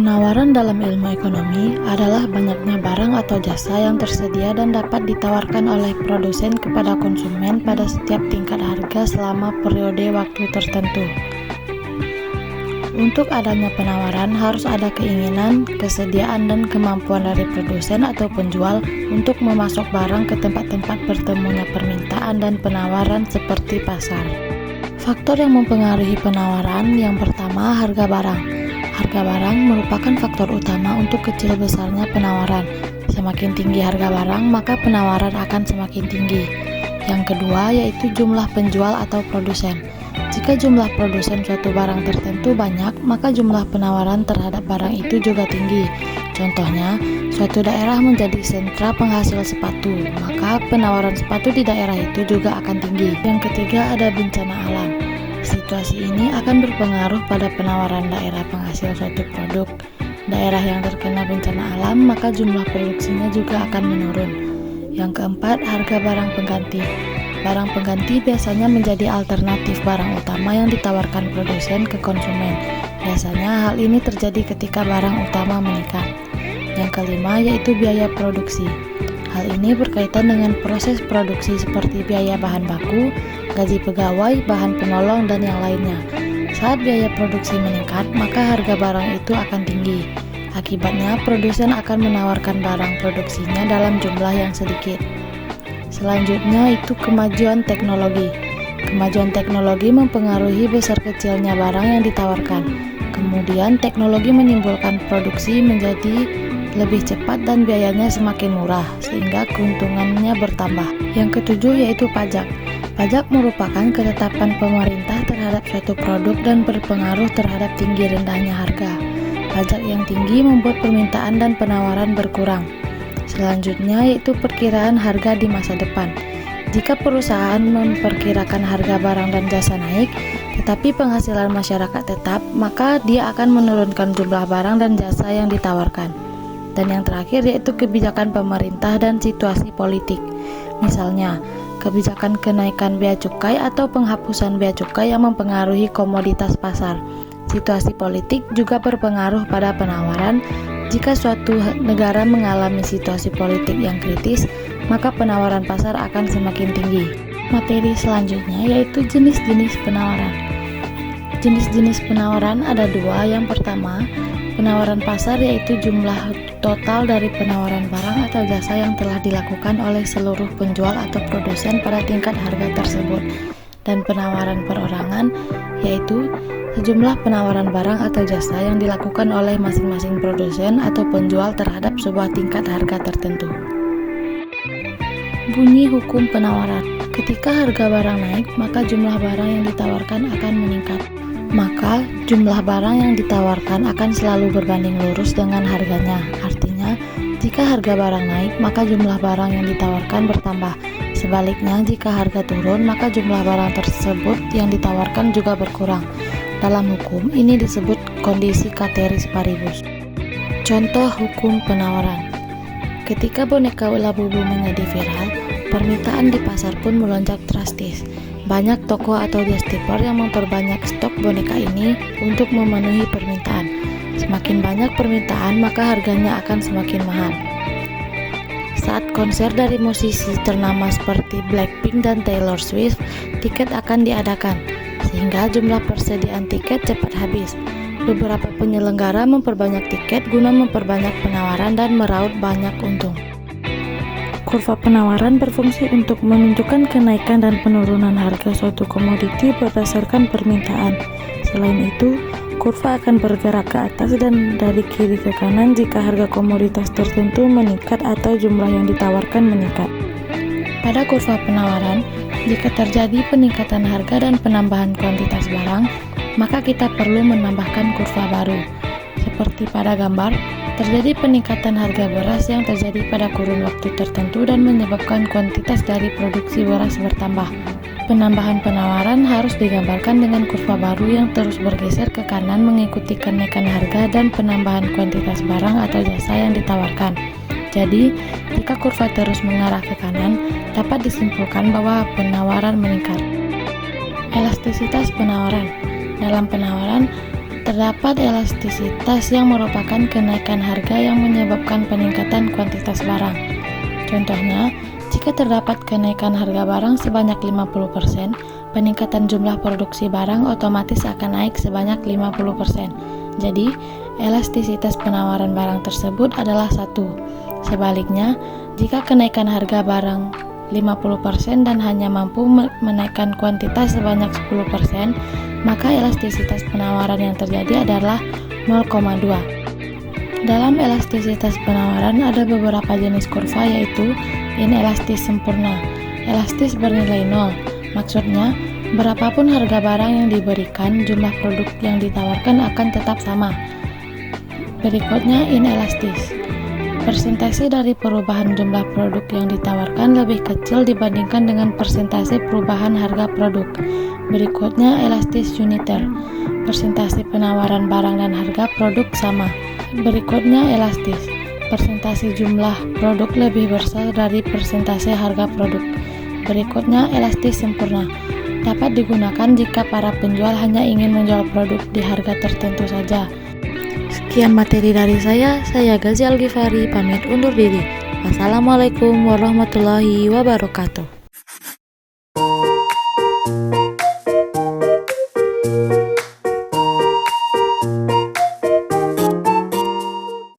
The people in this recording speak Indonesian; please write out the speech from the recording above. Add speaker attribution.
Speaker 1: Penawaran dalam ilmu ekonomi adalah banyaknya barang atau jasa yang tersedia dan dapat ditawarkan oleh produsen kepada konsumen pada setiap tingkat harga selama periode waktu tertentu. Untuk adanya penawaran harus ada keinginan, kesediaan, dan kemampuan dari produsen atau penjual untuk memasok barang ke tempat-tempat bertemunya permintaan dan penawaran seperti pasar. Faktor yang mempengaruhi penawaran yang pertama, harga barang. Harga barang merupakan faktor utama untuk kecil besarnya penawaran. Semakin tinggi harga barang, maka penawaran akan semakin tinggi. Yang kedua yaitu jumlah penjual atau produsen. Jika jumlah produsen suatu barang tertentu banyak, maka jumlah penawaran terhadap barang itu juga tinggi. Contohnya, suatu daerah menjadi sentra penghasil sepatu, maka penawaran sepatu di daerah itu juga akan tinggi. Yang ketiga ada bencana alam. Situasi ini akan berpengaruh pada penawaran daerah penghasil suatu produk. Daerah yang terkena bencana alam, maka jumlah produksinya juga akan menurun. Yang keempat, harga barang pengganti. Barang pengganti biasanya menjadi alternatif barang utama yang ditawarkan produsen ke konsumen. Biasanya hal ini terjadi ketika barang utama meningkat. Yang kelima yaitu biaya produksi. Hal ini berkaitan dengan proses produksi seperti biaya bahan baku, gaji pegawai, bahan penolong, dan yang lainnya. Saat biaya produksi meningkat, maka harga barang itu akan tinggi. Akibatnya, produsen akan menawarkan barang produksinya dalam jumlah yang sedikit. Selanjutnya itu kemajuan teknologi. Kemajuan teknologi mempengaruhi besar kecilnya barang yang ditawarkan. Kemudian, teknologi menimbulkan produksi menjadi lebih cepat dan biayanya semakin murah, sehingga keuntungannya bertambah. Yang ketujuh yaitu pajak. Pajak merupakan ketetapan pemerintah terhadap suatu produk dan berpengaruh terhadap tinggi rendahnya harga. Pajak yang tinggi membuat permintaan dan penawaran berkurang. Selanjutnya yaitu perkiraan harga di masa depan. Jika perusahaan memperkirakan harga barang dan jasa naik, tetapi penghasilan masyarakat tetap, maka dia akan menurunkan jumlah barang dan jasa yang ditawarkan. Dan yang terakhir yaitu kebijakan pemerintah dan situasi politik. Misalnya, kebijakan kenaikan bea cukai atau penghapusan bea cukai yang mempengaruhi komoditas pasar. Situasi politik juga berpengaruh pada penawaran. Jika suatu negara mengalami situasi politik yang kritis, maka penawaran pasar akan semakin tinggi. Materi selanjutnya yaitu jenis-jenis penawaran. Jenis-jenis penawaran ada dua. Yang pertama, penawaran pasar yaitu jumlah total dari penawaran barang atau jasa yang telah dilakukan oleh seluruh penjual atau produsen pada tingkat harga tersebut. Dan penawaran perorangan yaitu sejumlah penawaran barang atau jasa yang dilakukan oleh masing-masing produsen atau penjual terhadap sebuah tingkat harga tertentu. Bunyi hukum penawaran. Ketika harga barang naik, maka jumlah barang yang ditawarkan akan meningkat. Maka jumlah barang yang ditawarkan akan selalu berbanding lurus dengan harganya. Artinya, jika harga barang naik, maka jumlah barang yang ditawarkan bertambah. Sebaliknya, jika harga turun, maka jumlah barang tersebut yang ditawarkan juga berkurang. Dalam hukum, ini disebut kondisi ceteris paribus. Contoh hukum penawaran. Ketika boneka Labubu menjadi viral, permintaan di pasar pun melonjak drastis. Banyak toko atau distributor yang memperbanyak stok boneka ini untuk memenuhi permintaan. Semakin banyak permintaan, maka harganya akan semakin mahal. Saat konser dari musisi ternama seperti Blackpink dan Taylor Swift, tiket akan diadakan, sehingga jumlah persediaan tiket cepat habis. Beberapa penyelenggara memperbanyak tiket guna memperbanyak penawaran dan meraup banyak untung. Kurva penawaran berfungsi untuk menunjukkan kenaikan dan penurunan harga suatu komoditi berdasarkan permintaan. Selain itu, kurva akan bergerak ke atas dan dari kiri ke kanan jika harga komoditas tertentu meningkat atau jumlah yang ditawarkan meningkat. Pada kurva penawaran, jika terjadi peningkatan harga dan penambahan kuantitas barang, maka kita perlu menambahkan kurva baru. Seperti pada gambar, terjadi peningkatan harga beras yang terjadi pada kurun waktu tertentu dan menyebabkan kuantitas dari produksi beras bertambah. Penambahan penawaran harus digambarkan dengan kurva baru yang terus bergeser ke kanan mengikuti kenaikan harga dan penambahan kuantitas barang atau jasa yang ditawarkan. Jadi, jika kurva terus mengarah ke kanan, dapat disimpulkan bahwa penawaran meningkat. Elastisitas penawaran. Dalam penawaran, Terdapat elastisitas yang merupakan kenaikan harga yang menyebabkan peningkatan kuantitas barang. Contohnya, jika terdapat kenaikan harga barang sebanyak 50%, peningkatan jumlah produksi barang otomatis akan naik sebanyak 50%. Jadi, elastisitas penawaran barang tersebut adalah 1. Sebaliknya, jika kenaikan harga barang 50% dan hanya mampu menaikkan kuantitas sebanyak 10%, maka elastisitas penawaran yang terjadi adalah 0,2. Dalam elastisitas penawaran ada beberapa jenis kurva, yaitu inelastis sempurna, elastis bernilai 0. Maksudnya, berapapun harga barang yang diberikan, jumlah produk yang ditawarkan akan tetap sama. Berikutnya inelastis. Persentase dari perubahan jumlah produk yang ditawarkan lebih kecil dibandingkan dengan persentase perubahan harga produk. Berikutnya elastis uniter. Persentase penawaran barang dan harga produk sama. Berikutnya elastis. Persentase jumlah produk lebih besar dari persentase harga produk. Berikutnya elastis sempurna. Dapat digunakan jika para penjual hanya ingin menjual produk di harga tertentu saja. Sekian materi dari saya Gazi Algifari, pamit undur diri. Wassalamualaikum warahmatullahi wabarakatuh.